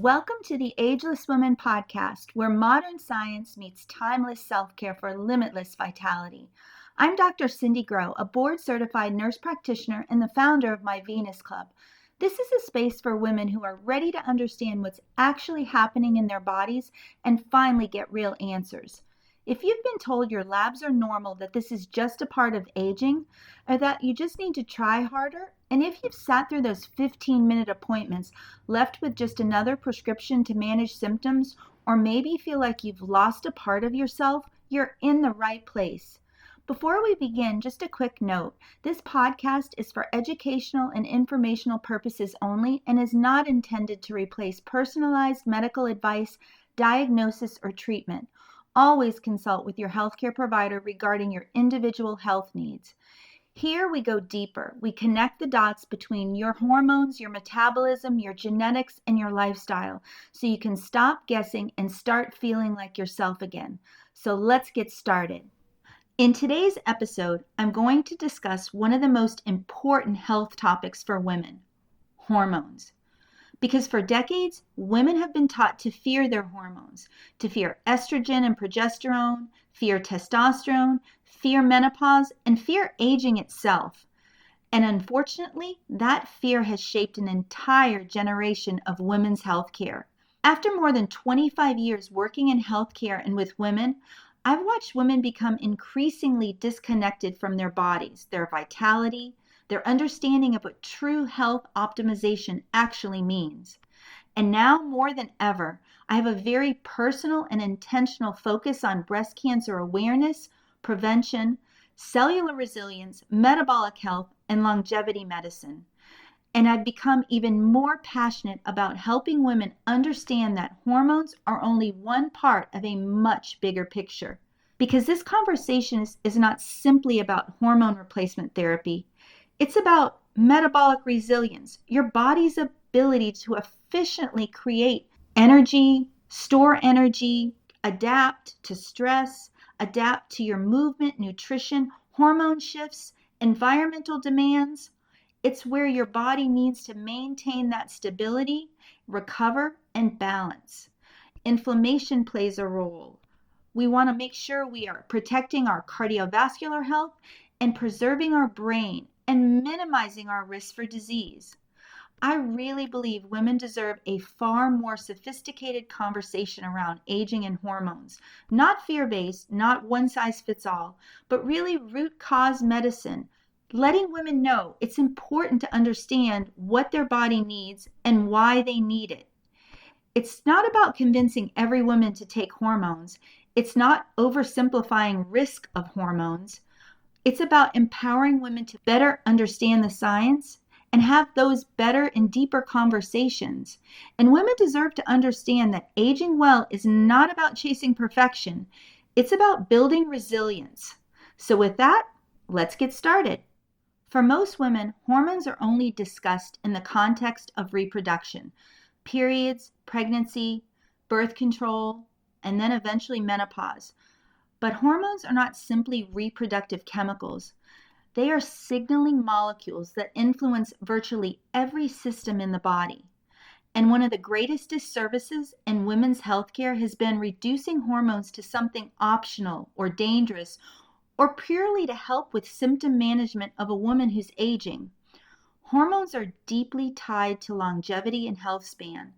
Welcome to the Ageless Woman podcast, where modern science meets timeless self-care for limitless vitality. I'm Dr. Cindy Groh, a board-certified nurse practitioner and the founder of My Venus Club. This is a space for women who are ready to understand what's actually happening in their bodies and finally get real answers. If you've been told your labs are normal, that this is just a part of aging, or that you just need to try harder, and if you've sat through those 15-minute appointments left with just another prescription to manage symptoms, or maybe feel like you've lost a part of yourself, you're in the right place. Before we begin, just a quick note. This podcast is for educational and informational purposes only and is not intended to replace personalized medical advice, diagnosis, or treatment. Always consult with your healthcare provider regarding your individual health needs. Here we go deeper. We connect the dots between your hormones, your metabolism, your genetics, and your lifestyle so you can stop guessing and start feeling like yourself again. So let's get started. In today's episode, I'm going to discuss one of the most important health topics for women, hormones. Because for decades, women have been taught to fear their hormones, to fear estrogen and progesterone, fear testosterone, fear menopause, and fear aging itself. And unfortunately, that fear has shaped an entire generation of women's healthcare. After more than 25 years working in healthcare and with women, I've watched women become increasingly disconnected from their bodies, their vitality, their understanding of what true health optimization actually means. And now more than ever, I have a very personal and intentional focus on breast cancer awareness, prevention, cellular resilience, metabolic health, and longevity medicine. And I've become even more passionate about helping women understand that hormones are only one part of a much bigger picture. Because this conversation is not simply about hormone replacement therapy. It's about metabolic resilience, your body's ability to efficiently create energy, store energy, adapt to stress, adapt to your movement, nutrition, hormone shifts, environmental demands. It's where your body needs to maintain that stability, recover, and balance. Inflammation plays a role. We want to make sure we are protecting our cardiovascular health and preserving our brain and minimizing our risk for disease. I really believe women deserve a far more sophisticated conversation around aging and hormones. Not fear-based, not one-size-fits-all, but really root cause medicine, letting women know it's important to understand what their body needs and why they need it. It's not about convincing every woman to take hormones. It's not oversimplifying risk of hormones. It's about empowering women to better understand the science and have those better and deeper conversations. And women deserve to understand that aging well is not about chasing perfection. It's about building resilience. So with that, let's get started. For most women, hormones are only discussed in the context of reproduction, periods, pregnancy, birth control, and then eventually menopause. But hormones are not simply reproductive chemicals. They are signaling molecules that influence virtually every system in the body. And one of the greatest disservices in women's healthcare has been reducing hormones to something optional or dangerous, or purely to help with symptom management of a woman who's aging. Hormones are deeply tied to longevity and health span.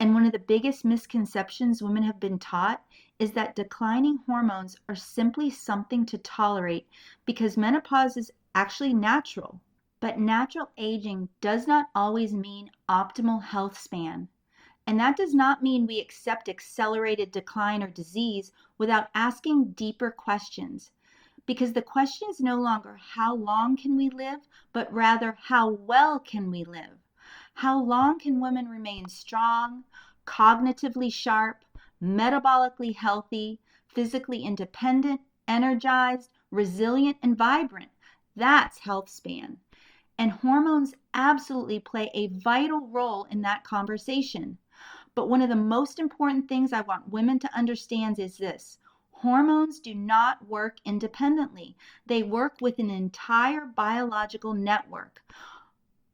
And one of the biggest misconceptions women have been taught is that declining hormones are simply something to tolerate because menopause is actually natural. But natural aging does not always mean optimal health span. And that does not mean we accept accelerated decline or disease without asking deeper questions. Because the question is no longer how long can we live, but rather how well can we live? How long can women remain strong, cognitively sharp, metabolically healthy, physically independent, energized, resilient, and vibrant? That's health span. And hormones absolutely play a vital role in that conversation. But one of the most important things I want women to understand is this. Hormones do not work independently. They work with an entire biological network.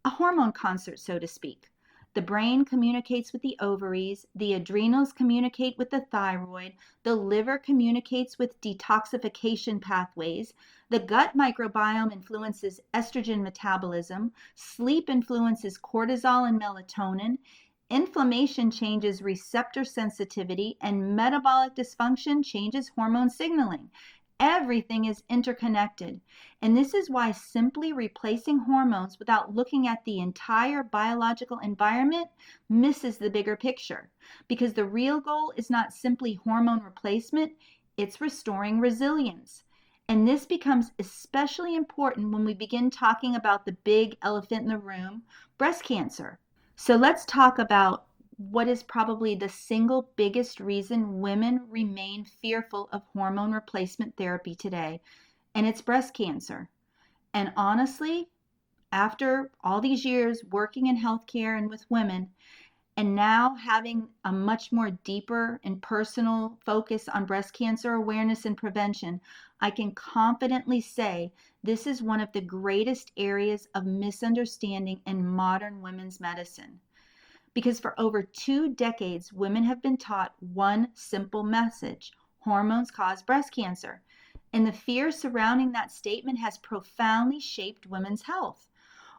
A hormone concert, so to speak. The brain communicates with the ovaries, the adrenals communicate with the thyroid, the liver communicates with detoxification pathways, the gut microbiome influences estrogen metabolism, sleep influences cortisol and melatonin, inflammation changes receptor sensitivity, and metabolic dysfunction changes hormone signaling. Everything is interconnected. And this is why simply replacing hormones without looking at the entire biological environment misses the bigger picture. Because the real goal is not simply hormone replacement, it's restoring resilience. And this becomes especially important when we begin talking about the big elephant in the room, breast cancer. So let's talk about what is probably the single biggest reason women remain fearful of hormone replacement therapy today, and it's breast cancer. And honestly, after all these years working in healthcare and with women, and now having a much more deeper and personal focus on breast cancer awareness and prevention, I can confidently say this is one of the greatest areas of misunderstanding in modern women's medicine. Because for over 2 decades, women have been taught one simple message: hormones cause breast cancer. And the fear surrounding that statement has profoundly shaped women's health.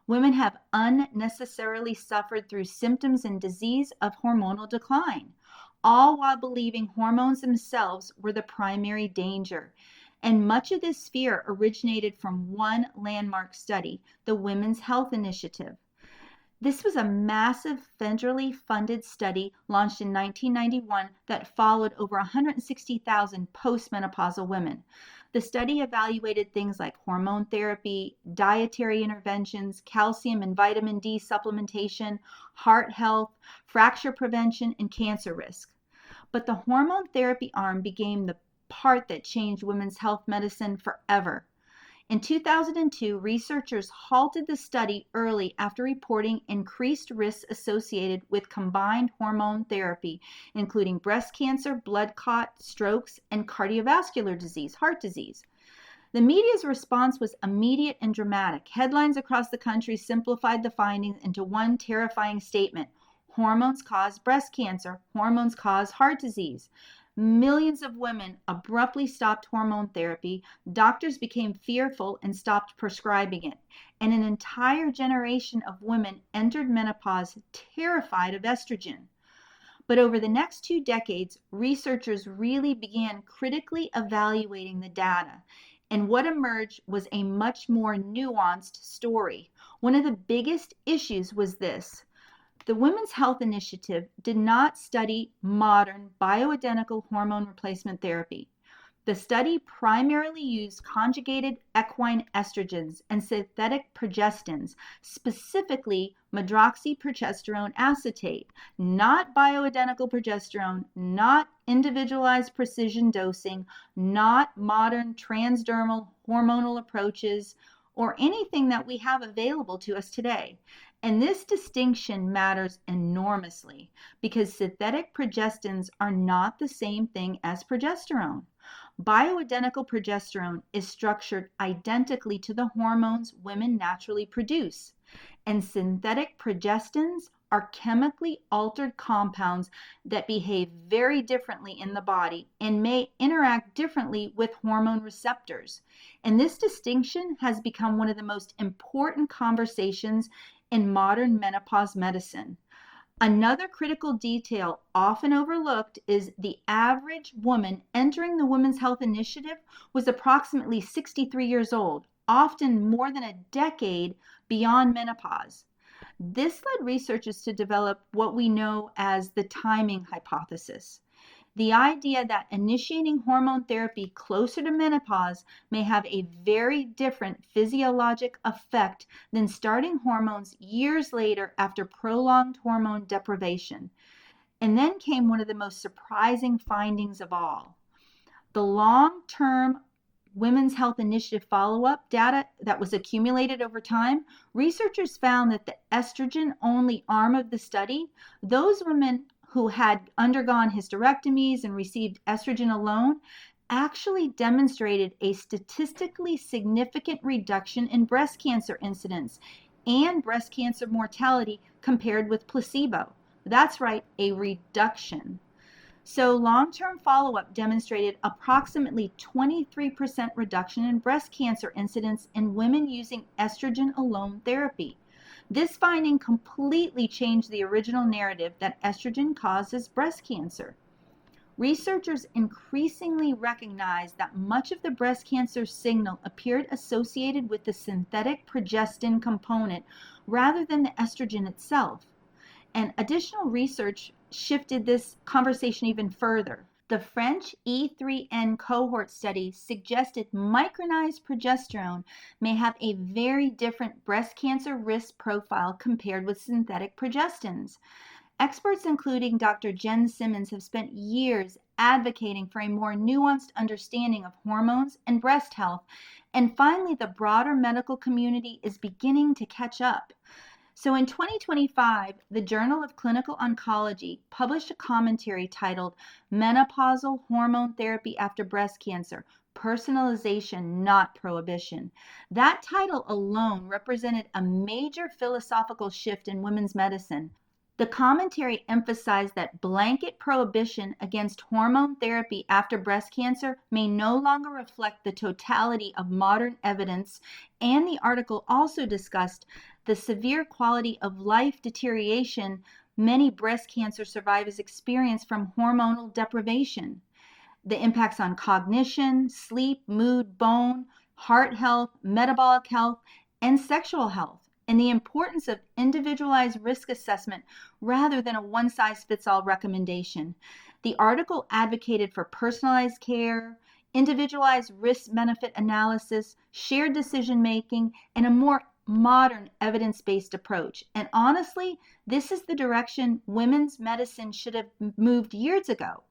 Women have unnecessarily suffered through symptoms and disease of hormonal decline, all while believing hormones themselves were the primary danger. And much of this fear originated from one landmark study, the Women's Health Initiative. This was a massive federally funded study launched in 1991 that followed over 160,000 postmenopausal women. The study evaluated things like hormone therapy, dietary interventions, calcium and vitamin D supplementation, heart health, fracture prevention, and cancer risk. But the hormone therapy arm became the part that changed women's health medicine forever. In 2002, researchers halted the study early after reporting increased risks associated with combined hormone therapy, including breast cancer, blood clot, strokes, and cardiovascular disease, heart disease. The media's response was immediate and dramatic. Headlines across the country simplified the findings into one terrifying statement: hormones cause breast cancer, hormones cause heart disease. Millions of women abruptly stopped hormone therapy, doctors became fearful and stopped prescribing it, and an entire generation of women entered menopause terrified of estrogen. But over the next 2 decades, researchers really began critically evaluating the data, and what emerged was a much more nuanced story. One of the biggest issues was this: the Women's Health Initiative did not study modern bioidentical hormone replacement therapy. The study primarily used conjugated equine estrogens and synthetic progestins, specifically medroxyprogesterone acetate, not bioidentical progesterone, not individualized precision dosing, not modern transdermal hormonal approaches, or anything that we have available to us today. And this distinction matters enormously because synthetic progestins are not the same thing as progesterone. Bioidentical progesterone is structured identically to the hormones women naturally produce, and synthetic progestins are chemically altered compounds that behave very differently in the body and may interact differently with hormone receptors. And this distinction has become one of the most important conversations in modern menopause medicine. Another critical detail often overlooked is the average woman entering the Women's Health Initiative was approximately 63 years old, often more than a decade beyond menopause. This led researchers to develop what we know as the timing hypothesis. The idea that initiating hormone therapy closer to menopause may have a very different physiologic effect than starting hormones years later after prolonged hormone deprivation. And then came one of the most surprising findings of all. The long-term Women's Health Initiative follow-up data that was accumulated over time, researchers found that the estrogen-only arm of the study, those women who had undergone hysterectomies and received estrogen alone, actually demonstrated a statistically significant reduction in breast cancer incidence, and breast cancer mortality compared with placebo. That's right, a reduction. So long-term follow-up demonstrated approximately 23% reduction in breast cancer incidence in women using estrogen alone therapy. This finding completely changed the original narrative that estrogen causes breast cancer. Researchers increasingly recognized that much of the breast cancer signal appeared associated with the synthetic progestin component rather than the estrogen itself. And additional research shifted this conversation even further. The French E3N cohort study suggested micronized progesterone may have a very different breast cancer risk profile compared with synthetic progestins. Experts, including Dr. Jen Simmons, have spent years advocating for a more nuanced understanding of hormones and breast health, and finally, the broader medical community is beginning to catch up. So in 2025, the Journal of Clinical Oncology published a commentary titled Menopausal Hormone Therapy After Breast Cancer, Personalization, Not Prohibition. That title alone represented a major philosophical shift in women's medicine. The commentary emphasized that blanket prohibition against hormone therapy after breast cancer may no longer reflect the totality of modern evidence, and the article also discussed the severe quality of life deterioration many breast cancer survivors experience from hormonal deprivation. The impacts on cognition, sleep, mood, bone, heart health, metabolic health, and sexual health, and the importance of individualized risk assessment rather than a one-size-fits-all recommendation. The article advocated for personalized care, individualized risk-benefit analysis, shared decision-making, and a more modern evidence-based approach. And honestly, this is the direction women's medicine should have moved years ago.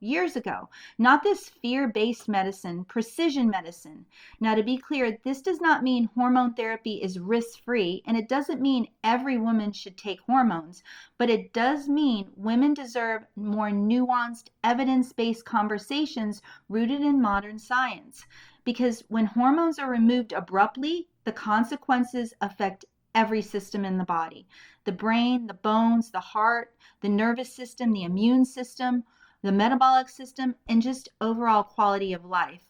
Not this fear-based medicine, precision medicine. Now, to be clear, this does not mean hormone therapy is risk-free, and it doesn't mean every woman should take hormones, but it does mean women deserve more nuanced, evidence-based conversations rooted in modern science. Because when hormones are removed abruptly, the consequences affect every system in the body: the brain, the bones, the heart, the nervous system, the immune system, the metabolic system, and just overall quality of life.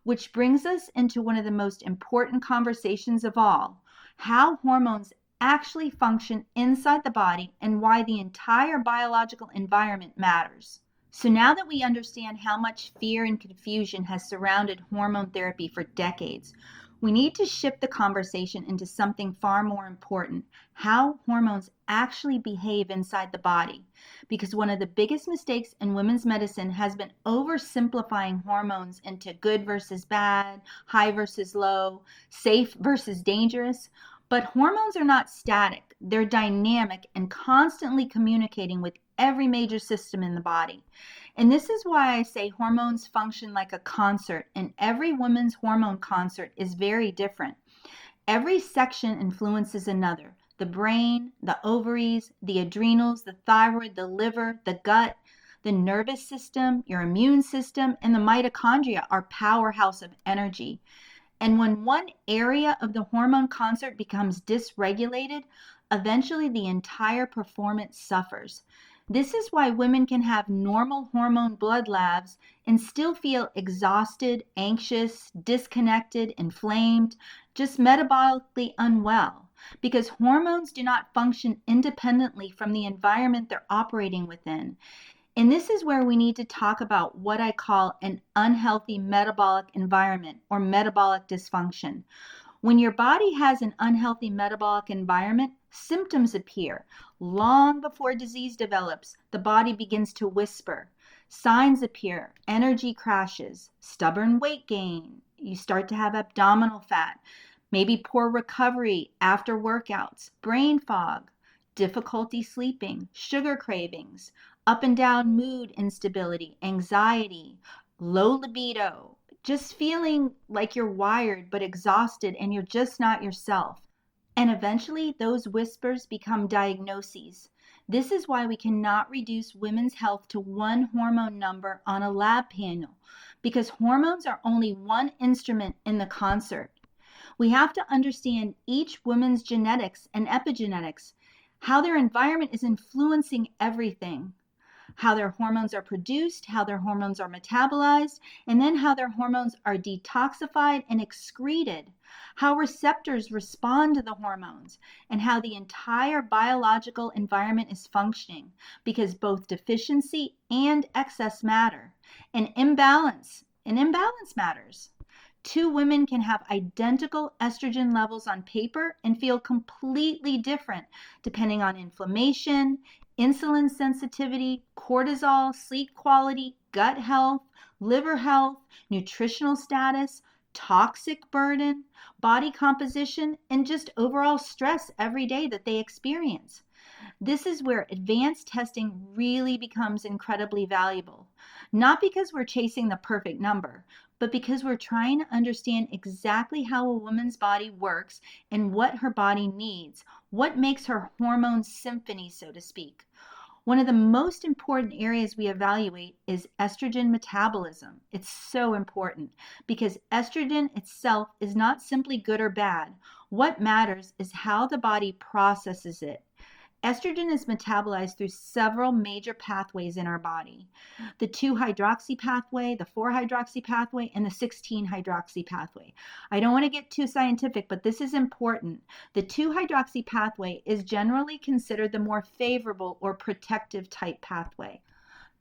Which brings us into one of the most important conversations of all: how hormones actually function inside the body and why the entire biological environment matters. So now that we understand how much fear and confusion has surrounded hormone therapy for decades, we need to shift the conversation into something far more important: how hormones actually behave inside the body. Because one of the biggest mistakes in women's medicine has been oversimplifying hormones into good versus bad, high versus low, safe versus dangerous. But hormones are not static. They're dynamic and constantly communicating with every major system in the body. And this is why I say hormones function like a concert, and every woman's hormone concert is very different. Every section influences another: the brain, the ovaries, the adrenals, the thyroid, the liver, the gut, the nervous system, your immune system, and the mitochondria, our powerhouse of energy. And when one area of the hormone concert becomes dysregulated, eventually the entire performance suffers. This is why women can have normal hormone blood labs and still feel exhausted, anxious, disconnected, inflamed, just metabolically unwell, because hormones do not function independently from the environment they're operating within. And this is where we need to talk about what I call an unhealthy metabolic environment, or metabolic dysfunction. When your body has an unhealthy metabolic environment, symptoms appear. Long before disease develops, the body begins to whisper. Signs appear: energy crashes, stubborn weight gain, you start to have abdominal fat, maybe poor recovery after workouts, brain fog, difficulty sleeping, sugar cravings, up and down mood instability, anxiety, low libido, just feeling like you're wired but exhausted and you're just not yourself. And eventually those whispers become diagnoses. This is why we cannot reduce women's health to one hormone number on a lab panel, because hormones are only one instrument in the concert. We have to understand each woman's genetics and epigenetics, how their environment is influencing everything, how their hormones are produced, how their hormones are metabolized, and then how their hormones are detoxified and excreted, how receptors respond to the hormones, and how the entire biological environment is functioning, because both deficiency and excess matter. An imbalance matters. Two women can have identical estrogen levels on paper and feel completely different depending on inflammation, insulin sensitivity, cortisol, sleep quality, gut health, liver health, nutritional status, toxic burden, body composition, and just overall stress every day that they experience. This is where advanced testing really becomes incredibly valuable, not because we're chasing the perfect number, but because we're trying to understand exactly how a woman's body works and what her body needs, what makes her hormone symphony, so to speak. One of the most important areas we evaluate is estrogen metabolism. It's so important because estrogen itself is not simply good or bad. What matters is how the body processes it. Estrogen is metabolized through several major pathways in our body. The 2-hydroxy pathway, the 4-hydroxy pathway, and the 16-hydroxy pathway. I don't want to get too scientific, but this is important. The 2-hydroxy pathway is generally considered the more favorable or protective type pathway.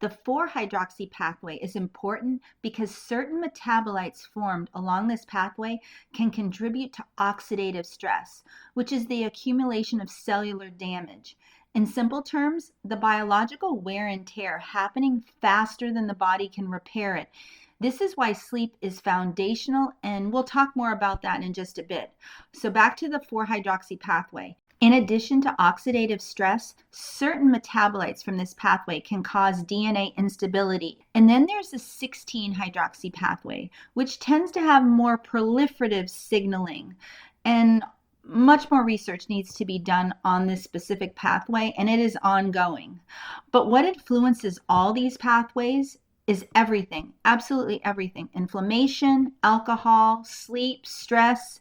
The 4-hydroxy pathway is important because certain metabolites formed along this pathway can contribute to oxidative stress, which is the accumulation of cellular damage. In simple terms, the biological wear and tear happening faster than the body can repair it. This is why sleep is foundational, and we'll talk more about that in just a bit. So back to the 4-hydroxy pathway. In addition to oxidative stress, certain metabolites from this pathway can cause DNA instability. And then there's the 16-hydroxy pathway, which tends to have more proliferative signaling. And much more research needs to be done on this specific pathway, and it is ongoing. But what influences all these pathways is everything, absolutely everything. Inflammation, alcohol, sleep, stress,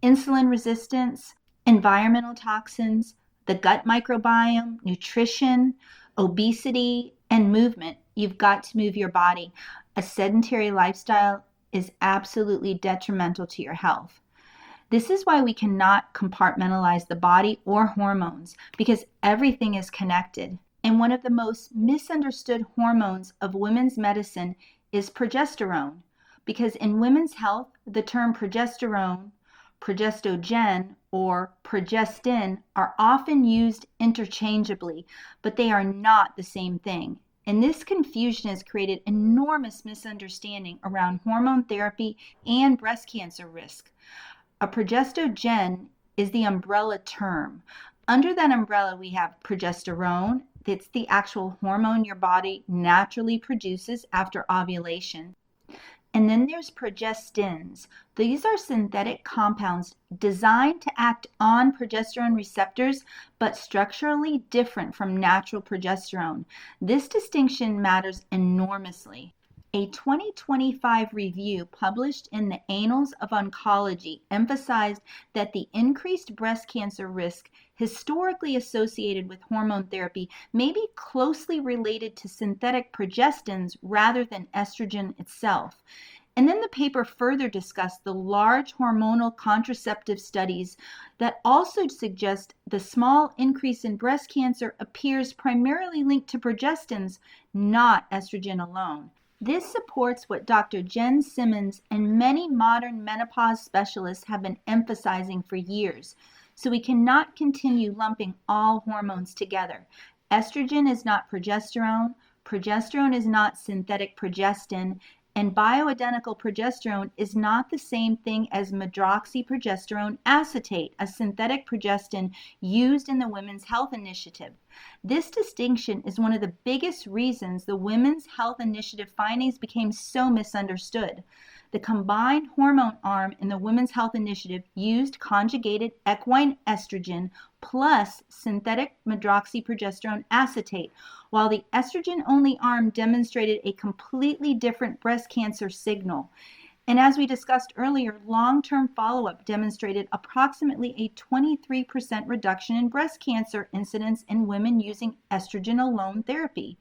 insulin resistance, environmental toxins, the gut microbiome, nutrition, obesity, and movement. You've got to move your body. A sedentary lifestyle is absolutely detrimental to your health. This is why we cannot compartmentalize the body or hormones, because everything is connected. And one of the most misunderstood hormones of women's medicine is progesterone, because in women's health, the term progesterone, progestogen, or progestin are often used interchangeably, but they are not the same thing. And this confusion has created enormous misunderstanding around hormone therapy and breast cancer risk. A progestogen is the umbrella term. Under that umbrella, we have progesterone. It's the actual hormone your body naturally produces after ovulation. And then there's progestins. These are synthetic compounds designed to act on progesterone receptors, but structurally different from natural progesterone. This distinction matters enormously. A 2025 review published in the Annals of Oncology emphasized that the increased breast cancer risk historically associated with hormone therapy may be closely related to synthetic progestins rather than estrogen itself. And then the paper further discussed the large hormonal contraceptive studies that also suggest the small increase in breast cancer appears primarily linked to progestins, not estrogen alone. This supports what Dr. Jen Simmons and many modern menopause specialists have been emphasizing for years. So we cannot continue lumping all hormones together. Estrogen is not progesterone, progesterone is not synthetic progestin, and bioidentical progesterone is not the same thing as medroxyprogesterone acetate, a synthetic progestin used in the Women's Health Initiative. This distinction is one of the biggest reasons the Women's Health Initiative findings became so misunderstood. The combined hormone arm in the Women's Health Initiative used conjugated equine estrogen plus synthetic medroxyprogesterone acetate, while the estrogen-only arm demonstrated a completely different breast cancer signal. And as we discussed earlier, long-term follow-up demonstrated approximately a 23% reduction in breast cancer incidence in women using estrogen alone therapy.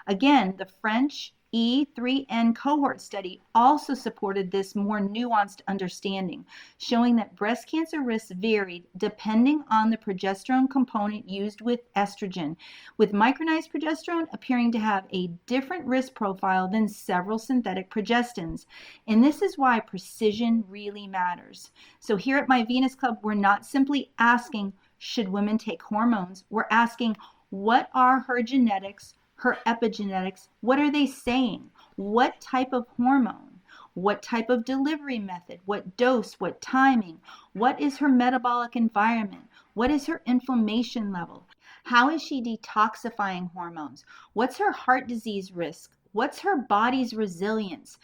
Again, the French E3N cohort study also supported this more nuanced understanding, showing that breast cancer risks varied depending on the progesterone component used with estrogen, with micronized progesterone appearing to have a different risk profile than several synthetic progestins. And this is why precision really matters. So here at My Venus Club, we're not simply asking, should women take hormones? We're asking, what are her genetics, her epigenetics? What are they saying? What type of hormone? What type of delivery method? What dose? What timing? What is her metabolic environment? What is her inflammation level? How is she detoxifying hormones? What's her heart disease risk? What's her body's resilience?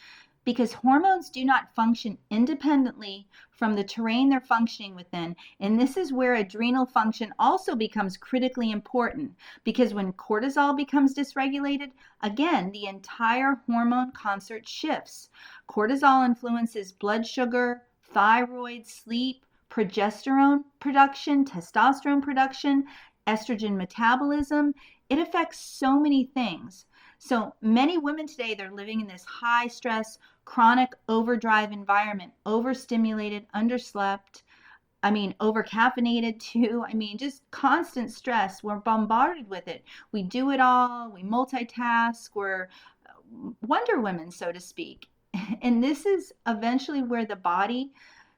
Because hormones do not function independently from the terrain they're functioning within. And this is where adrenal function also becomes critically important, because when cortisol becomes dysregulated, again, the entire hormone concert shifts. Cortisol influences blood sugar, thyroid, sleep, progesterone production, testosterone production, estrogen metabolism. It affects so many things. So many women today, they're living in this high stress, chronic overdrive environment, overstimulated, underslept, overcaffeinated too. Just constant stress. We're bombarded with it. We do it all. We multitask. We're Wonder Women, so to speak. And this is eventually where the body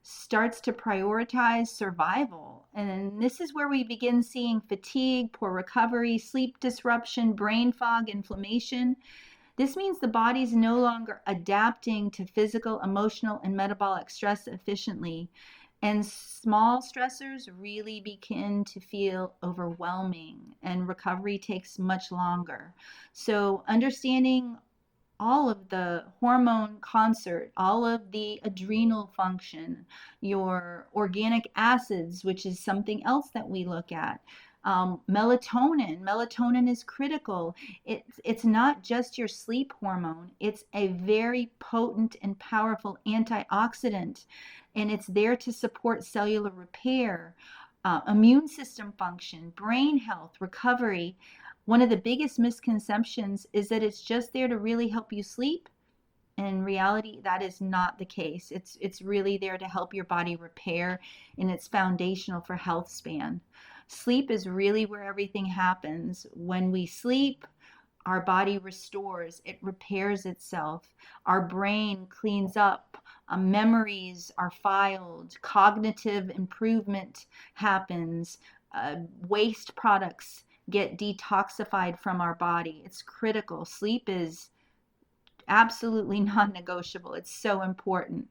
starts to prioritize survival. And this is where we begin seeing fatigue, poor recovery, sleep disruption, brain fog, inflammation. This means the body's no longer adapting to physical, emotional, and metabolic stress efficiently. And small stressors really begin to feel overwhelming, and recovery takes much longer. So understanding all of the hormone concert, all of the adrenal function, your organic acids, which is something else that we look at. Melatonin is critical. It's not just your sleep hormone. It's a very potent and powerful antioxidant, and it's there to support cellular repair, immune system function, brain health, recovery. One of the biggest misconceptions is that it's just there to really help you sleep. In reality, that is not the case. It's really there to help your body repair, and it's foundational for health span. Sleep is really where everything happens. When we sleep, our body restores, it repairs itself. Our brain cleans up, memories are filed, cognitive improvement happens, waste products get detoxified from our body. It's critical. Sleep is absolutely non-negotiable. It's so important.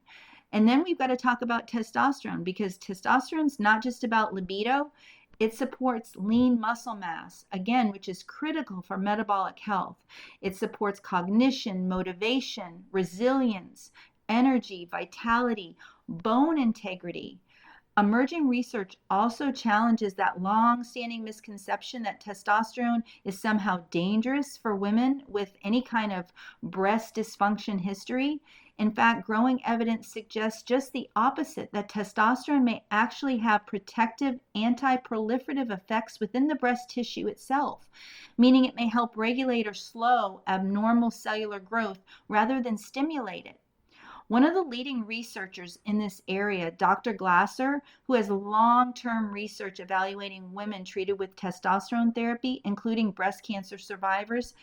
And then we've got to talk about testosterone, because testosterone is not just about libido. It supports lean muscle mass, again, which is critical for metabolic health. It supports cognition, motivation, resilience, energy, vitality, bone integrity. Emerging research also challenges that long-standing misconception that testosterone is somehow dangerous for women with any kind of breast dysfunction history. In fact, growing evidence suggests just the opposite, that testosterone may actually have protective anti-proliferative effects within the breast tissue itself, meaning it may help regulate or slow abnormal cellular growth rather than stimulate it. One of the leading researchers in this area, Dr. Glasser, who has long-term research evaluating women treated with testosterone therapy, including breast cancer survivors,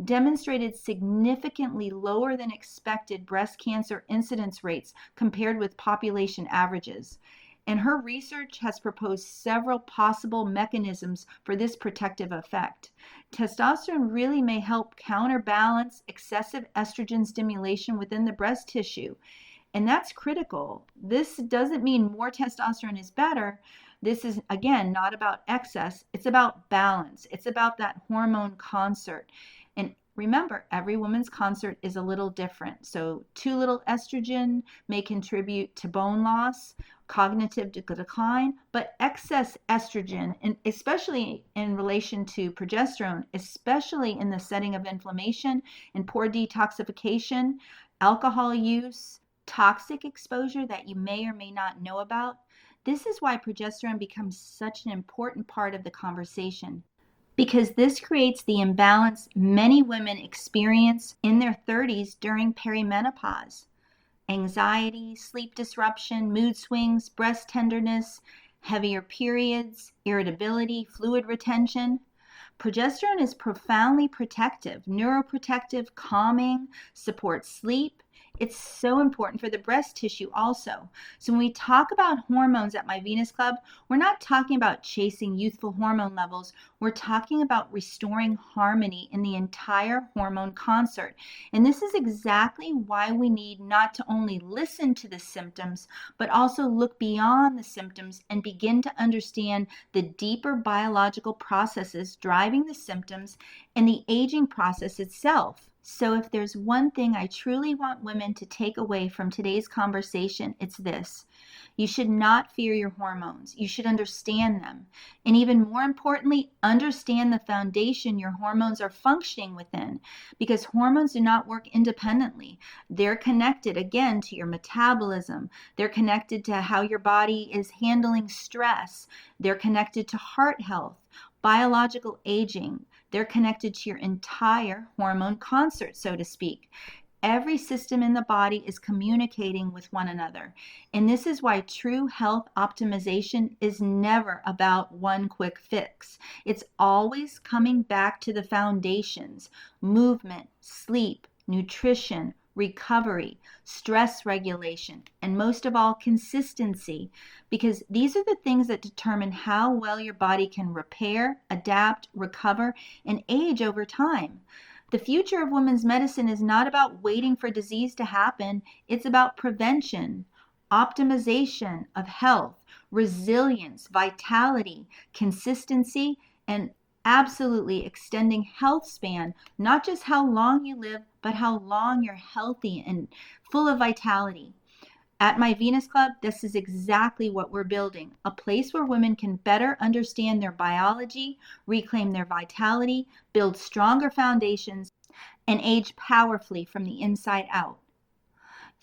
demonstrated significantly lower than expected breast cancer incidence rates compared with population averages. And her research has proposed several possible mechanisms for this protective effect. Testosterone really may help counterbalance excessive estrogen stimulation within the breast tissue, and that's critical. This doesn't mean more testosterone is better. This is, again, not about excess. It's about balance. It's about that hormone concert. And remember, every woman's concert is a little different. So too little estrogen may contribute to bone loss, cognitive decline, but excess estrogen, and especially in relation to progesterone, especially in the setting of inflammation and poor detoxification, alcohol use, toxic exposure that you may or may not know about. This is why progesterone becomes such an important part of the conversation, because this creates the imbalance many women experience in their 30s during perimenopause. Anxiety, sleep disruption, mood swings, breast tenderness, heavier periods, irritability, fluid retention. Progesterone is profoundly protective, neuroprotective, calming, supports sleep. It's so important for the breast tissue also. So when we talk about hormones at My Venus Club, we're not talking about chasing youthful hormone levels. We're talking about restoring harmony in the entire hormone concert. And this is exactly why we need not to only listen to the symptoms, but also look beyond the symptoms and begin to understand the deeper biological processes driving the symptoms and the aging process itself. So if there's one thing I truly want women to take away from today's conversation, it's this. You should not fear your hormones. You should understand them. And even more importantly, understand the foundation your hormones are functioning within, because hormones do not work independently. They're connected, again, to your metabolism. They're connected to how your body is handling stress. They're connected to heart health, biological aging. They're connected to your entire hormone concert, so to speak. Every system in the body is communicating with one another. And this is why true health optimization is never about one quick fix. It's always coming back to the foundations: movement, sleep, nutrition, recovery, stress regulation, and most of all, consistency, because these are the things that determine how well your body can repair, adapt, recover, and age over time. The future of women's medicine is not about waiting for disease to happen. It's about prevention, optimization of health, resilience, vitality, consistency, and absolutely extending health span, not just how long you live, but how long you're healthy and full of vitality. At My Venus Club, this is exactly what we're building, a place where women can better understand their biology, reclaim their vitality, build stronger foundations, and age powerfully from the inside out.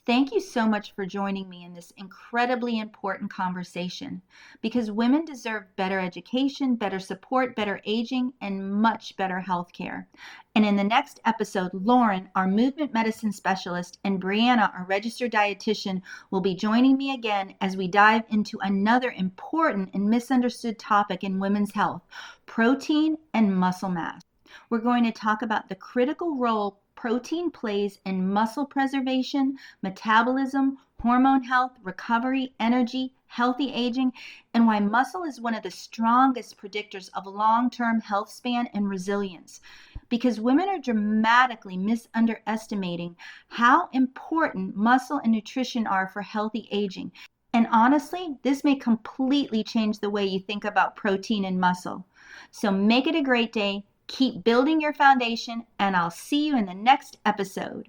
Thank you so much for joining me in this incredibly important conversation, because women deserve better education, better support, better aging, and much better health care. And in the next episode, Lauren, our movement medicine specialist, and Brianna, our registered dietitian, will be joining me again as we dive into another important and misunderstood topic in women's health: protein and muscle mass. We're going to talk about the critical role protein plays in muscle preservation, metabolism, hormone health, recovery, energy, healthy aging, and why muscle is one of the strongest predictors of long-term health span and resilience. Because women are dramatically misunderestimating how important muscle and nutrition are for healthy aging. And honestly, this may completely change the way you think about protein and muscle. So make it a great day. Keep building your foundation, and I'll see you in the next episode.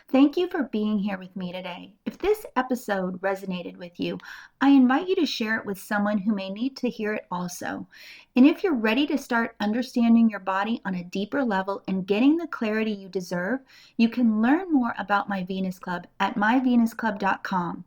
Thank you for being here with me today. If this episode resonated with you, I invite you to share it with someone who may need to hear it also. And if you're ready to start understanding your body on a deeper level and getting the clarity you deserve, you can learn more about My Venus Club at myvenusclub.com.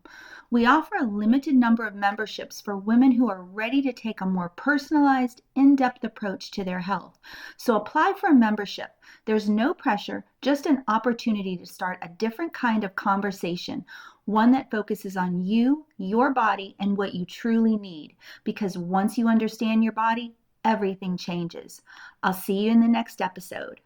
We offer a limited number of memberships for women who are ready to take a more personalized, in-depth approach to their health. So apply for a membership. There's no pressure, just an opportunity to start a different kind of conversation, one that focuses on you, your body, and what you truly need. Because once you understand your body, everything changes. I'll see you in the next episode.